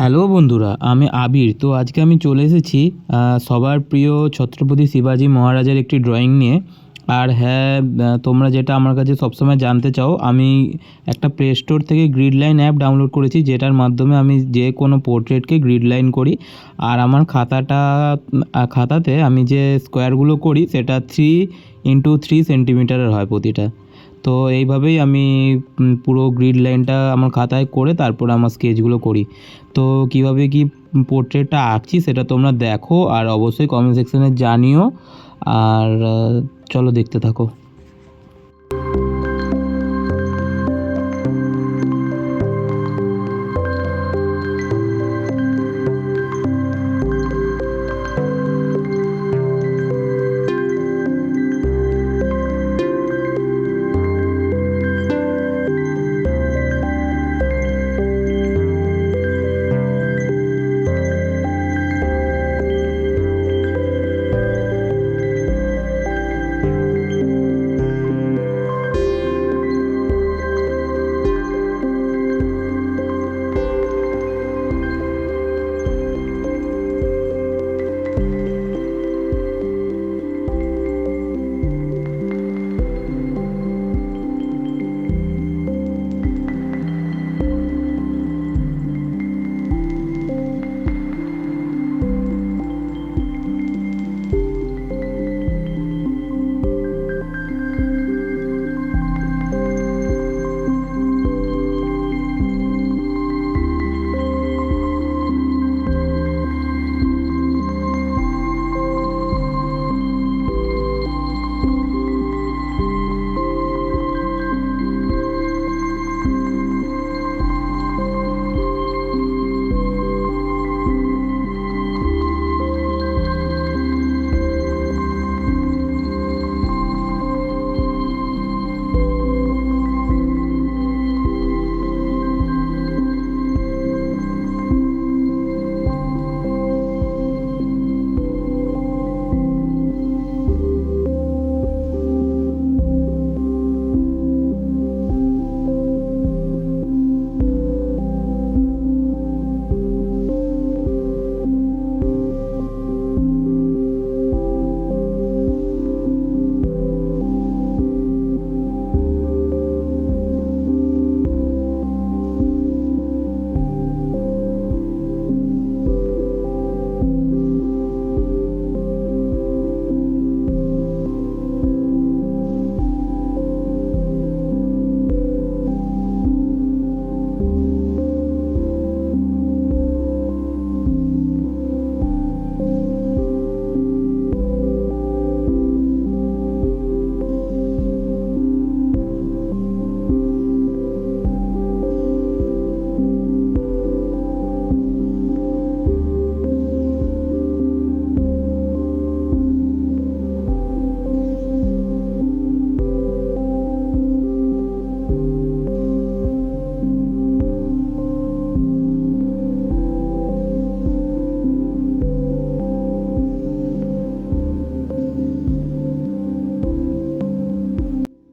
Hello বন্ধুরা, আমি আবির। তো আজকে আমি চলে এসেছি সবার প্রিয় ছত্রপতি শিবাজী মহারাজের একটি ড্রয়িং নিয়ে। আর হ্যাঁ, তোমরা যেটা আমার কাছে সবসময় জানতে চাও, আমি একটা প্লে স্টোর থেকে গ্রিড লাইন অ্যাপ ডাউনলোড করেছি, যেটার মাধ্যমে আমি যে কোনো পোর্ট্রেটকে গ্রিড লাইন করি। আর আমার খাতাতে আমি যে স্কোয়ারগুলো করি সেটা 3x3 সেন্টিমিটারের হয় প্রতিটা। তো এইভাবেই আমি পুরো গ্রিড লাইনটা আমার খাতায় করে তারপর আমার স্কেচগুলো করি। তো কিভাবে কি পোর্ট্রেটটা আঁকছি সেটা তোমরা দেখো, আর অবশ্যই কমেন্ট সেকশনে জানিও। আর চলো দেখতে থাকো।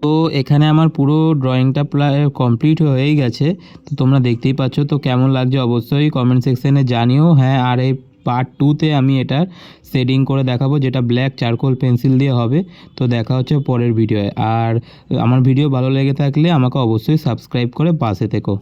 তো এখানে আমার পুরো ড্রয়িংটা প্রায় কমপ্লিট হয়েই গেছে। তো তোমরা দেখতেই পাচ্ছ। তো কেমন লাগছে অবশ্যই কমেন্ট সেকশনে জানিও। হ্যাঁ, আর এই পার্ট 2তে আমি এটার শেডিং করে দেখাবো, যেটা ব্ল্যাক চারকোল পেন্সিল দিয়ে হবে। তো দেখা হচ্ছে পরের ভিডিওয়ে। আর আমার ভিডিও ভালো লেগে থাকলে আমাকে অবশ্যই সাবস্ক্রাইব করে পাশে থেকো।